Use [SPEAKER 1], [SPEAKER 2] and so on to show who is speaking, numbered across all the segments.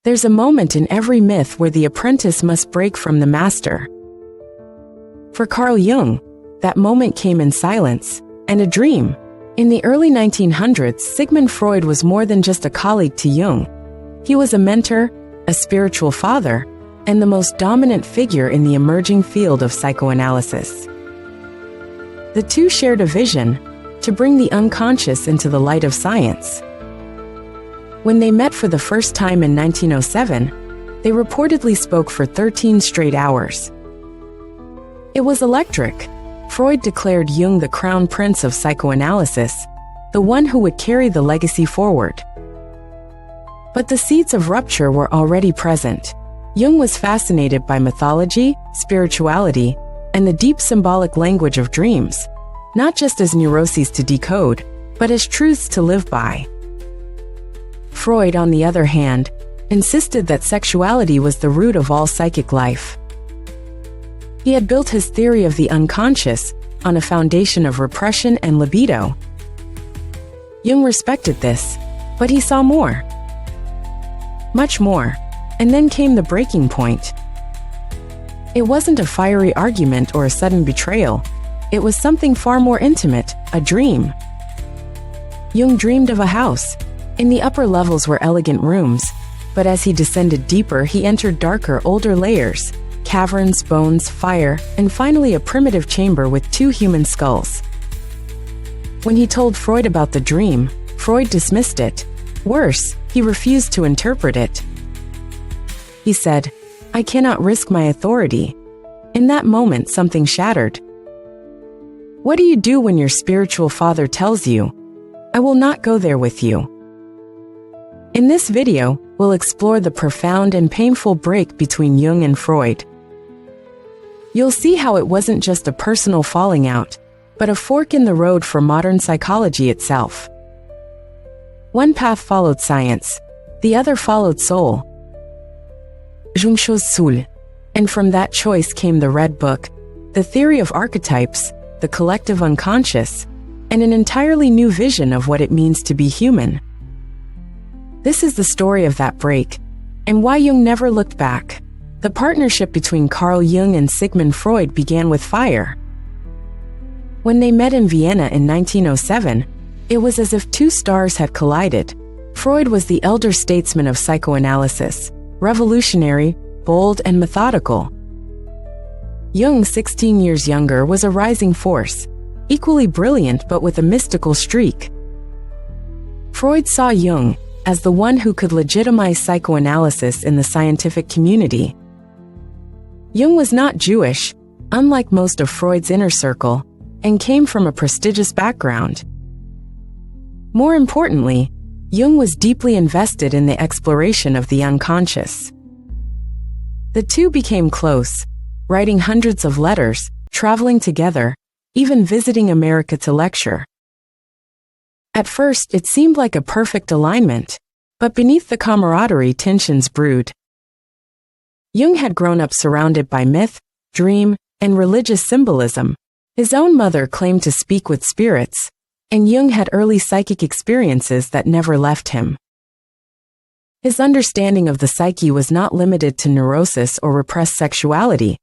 [SPEAKER 1] There's a moment in every myth where the apprentice must break from the master. For Carl Jung, that moment came in silence and a dream. In the early 1900s, Sigmund Freud was more than just a colleague to Jung. He was a mentor, a spiritual father, and the most dominant figure in the emerging field of psychoanalysis. The two shared a vision to bring the unconscious into the light of science. When they met for the first time in 1907, they reportedly spoke for 13 straight hours. It was electric. Freud declared Jung the crown prince of psychoanalysis, the one who would carry the legacy forward. But the seeds of rupture were already present. Jung was fascinated by mythology, spirituality, and the deep symbolic language of dreams, not just as neuroses to decode, but as truths to live by. Freud, on the other hand, insisted that sexuality was the root of all psychic life. He had built his theory of the unconscious on a foundation of repression and libido. Jung respected this, but he saw more. Much more. And then came the breaking point. It wasn't a fiery argument or a sudden betrayal. It was something far more intimate, a dream. Jung dreamed of a house. In the upper levels were elegant rooms, but as he descended deeper, he entered darker, older layers. Caverns, bones, fire, and finally a primitive chamber with 2 human skulls. When he told Freud about the dream, Freud dismissed it. Worse, he refused to interpret it. He said, "I cannot risk my authority." In that moment, something shattered. What do you do when your spiritual father tells you, "I will not go there with you"? In this video, we'll explore the profound and painful break between Jung and Freud. You'll see how it wasn't just a personal falling out, but a fork in the road for modern psychology itself. One path followed science, the other followed soul. Jung chose soul, and from that choice came the Red Book, the theory of archetypes, the collective unconscious, and an entirely new vision of what it means to be human. This is the story of that break, and why Jung never looked back. The partnership between Carl Jung and Sigmund Freud began with fire. When they met in Vienna in 1907, it was as if 2 stars had collided. Freud was the elder statesman of psychoanalysis, revolutionary, bold, and methodical. Jung, 16 years younger, was a rising force, equally brilliant but with a mystical streak. Freud saw Jung as the one who could legitimize psychoanalysis in the scientific community. Jung was not Jewish, unlike most of Freud's inner circle, and came from a prestigious background. More importantly, Jung was deeply invested in the exploration of the unconscious. The two became close, writing hundreds of letters, traveling together, even visiting America to lecture. At first, it seemed like a perfect alignment, but beneath the camaraderie, tensions brewed. Jung had grown up surrounded by myth, dream, and religious symbolism. His own mother claimed to speak with spirits, and Jung had early psychic experiences that never left him. His understanding of the psyche was not limited to neurosis or repressed sexuality.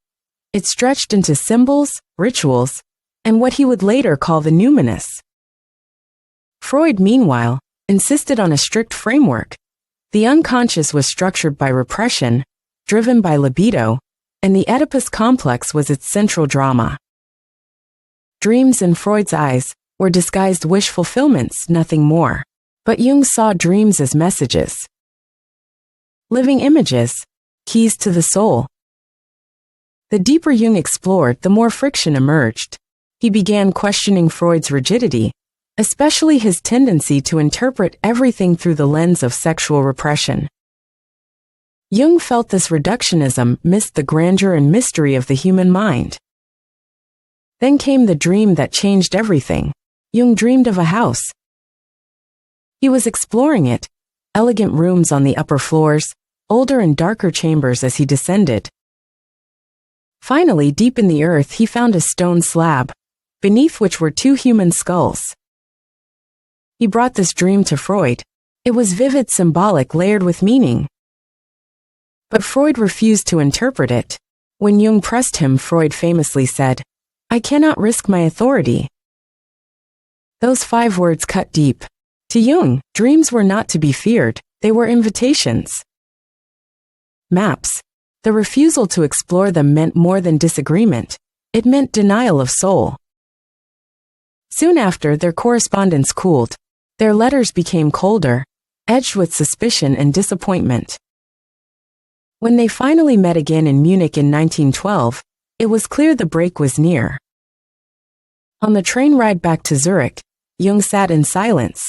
[SPEAKER 1] It stretched into symbols, rituals, and what he would later call the numinous. Freud, meanwhile, insisted on a strict framework. The unconscious was structured by repression, driven by libido, and the Oedipus complex was its central drama. Dreams, in Freud's eyes, were disguised wish fulfillments, nothing more. But Jung saw dreams as messages. Living images, keys to the soul. The deeper Jung explored, the more friction emerged. He began questioning Freud's rigidity, especially his tendency to interpret everything through the lens of sexual repression. Jung felt this reductionism missed the grandeur and mystery of the human mind. Then came the dream that changed everything. Jung dreamed of a house. He was exploring it, elegant rooms on the upper floors, older and darker chambers as he descended. Finally, deep in the earth, he found a stone slab, beneath which were 2 human skulls. He brought this dream to Freud. It was vivid, symbolic, layered with meaning. But Freud refused to interpret it. When Jung pressed him, Freud famously said, "I cannot risk my authority." Those 5 words cut deep. To Jung, dreams were not to be feared, they were invitations. Maps. The refusal to explore them meant more than disagreement. It meant denial of soul. Soon after, their correspondence cooled. Their letters became colder, edged with suspicion and disappointment. When they finally met again in Munich in 1912, it was clear the break was near. On the train ride back to Zurich, Jung sat in silence.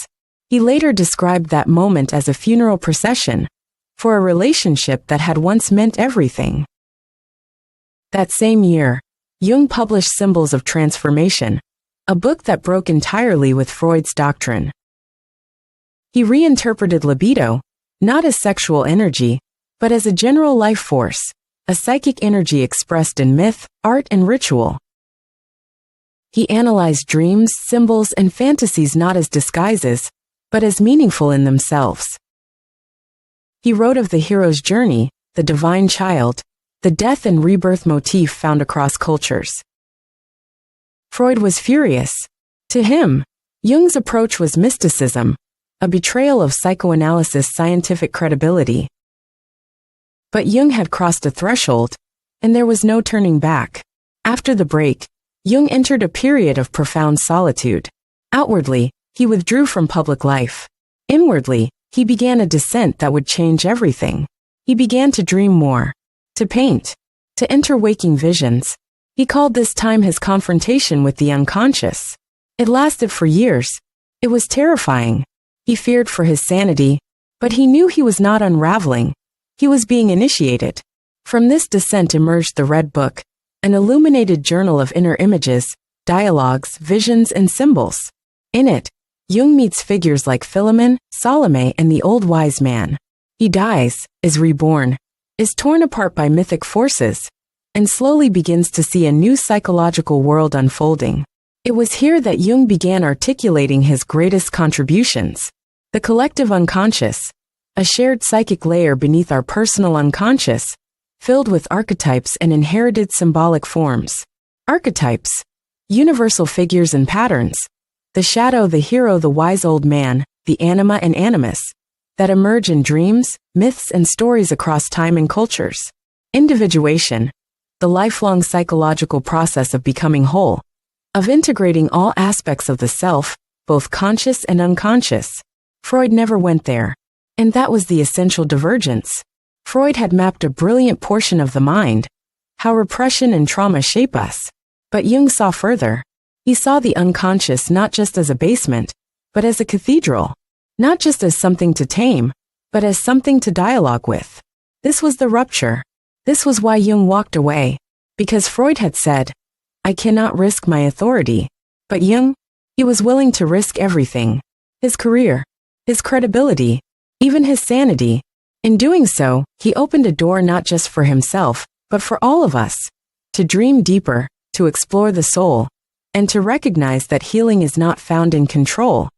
[SPEAKER 1] He later described that moment as a funeral procession for a relationship that had once meant everything. That same year, Jung published Symbols of Transformation, a book that broke entirely with Freud's doctrine. He reinterpreted libido, not as sexual energy, but as a general life force, a psychic energy expressed in myth, art, and ritual. He analyzed dreams, symbols, and fantasies not as disguises, but as meaningful in themselves. He wrote of the hero's journey, the divine child, the death and rebirth motif found across cultures. Freud was furious. To him, Jung's approach was mysticism, a betrayal of psychoanalysis' scientific credibility. But Jung had crossed a threshold, and there was no turning back. After the break, Jung entered a period of profound solitude. Outwardly, he withdrew from public life. Inwardly, he began a descent that would change everything. He began to dream more, to paint, to enter waking visions. He called this time his confrontation with the unconscious. It lasted for years. It was terrifying. He feared for his sanity, but he knew he was not unraveling. He was being initiated. From this descent emerged the Red Book, an illuminated journal of inner images, dialogues, visions, and symbols. In it, Jung meets figures like Philemon, Salome, and the old wise man. He dies, is reborn, is torn apart by mythic forces, and slowly begins to see a new psychological world unfolding. It was here that Jung began articulating his greatest contributions. The collective unconscious, a shared psychic layer beneath our personal unconscious, filled with archetypes and inherited symbolic forms. Archetypes, universal figures and patterns, the shadow, the hero, the wise old man, the anima and animus, that emerge in dreams, myths, and stories across time and cultures. Individuation, the lifelong psychological process of becoming whole, of integrating all aspects of the self, both conscious and unconscious. Freud never went there, and that was the essential divergence. Freud had mapped a brilliant portion of the mind, how repression and trauma shape us. But Jung saw further. He saw the unconscious not just as a basement, but as a cathedral, not just as something to tame, but as something to dialogue with. This was the rupture. This was why Jung walked away, because Freud had said, "I cannot risk my authority." But Jung, he was willing to risk everything. His career, his credibility, even his sanity. In doing so, he opened a door not just for himself, but for all of us, to dream deeper, to explore the soul, and to recognize that healing is not found in control,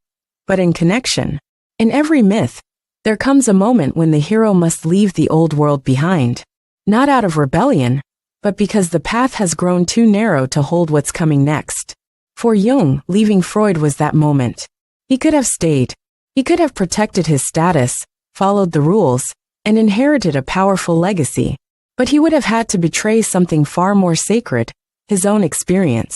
[SPEAKER 1] but in connection. In every myth, there comes a moment when the hero must leave the old world behind, not out of rebellion, but because the path has grown too narrow to hold what's coming next. For Jung, leaving Freud was that moment. He could have stayed. He could have protected his status, followed the rules, and inherited a powerful legacy. But he would have had to betray something far more sacred, his own experience.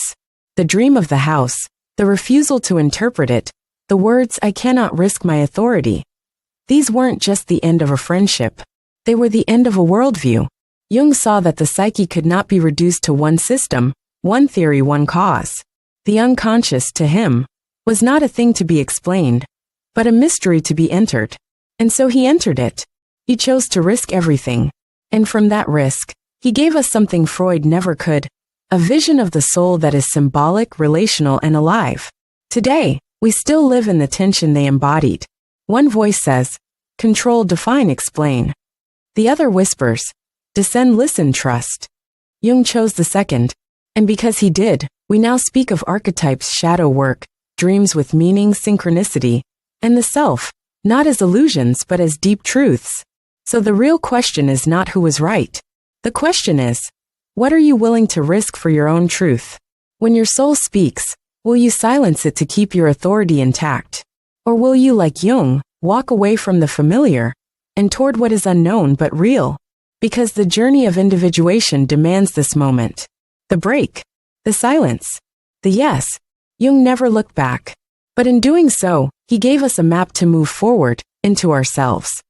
[SPEAKER 1] The dream of the house, the refusal to interpret it, the words, "I cannot risk my authority." These weren't just the end of a friendship. They were the end of a worldview. Jung saw that the psyche could not be reduced to one system, one theory, one cause. The unconscious, to him, was not a thing to be explained, but a mystery to be entered. And so he entered it. He chose to risk everything. And from that risk, he gave us something Freud never could, a vision of the soul that is symbolic, relational, and alive. Today, we still live in the tension they embodied. One voice says, "Control, define, explain." The other whispers, "Descend, listen, trust." Jung chose the second, and because he did, we now speak of archetypes, shadow work, dreams with meaning, synchronicity, and the self, not as illusions but as deep truths. So the real question is not who was right. The question is, what are you willing to risk for your own truth? When your soul speaks, will you silence it to keep your authority intact? Or will you, like Jung, walk away from the familiar and toward what is unknown but real? Because the journey of individuation demands this moment. The break, the silence, the yes. Jung never looked back. But in doing so, he gave us a map to move forward into ourselves.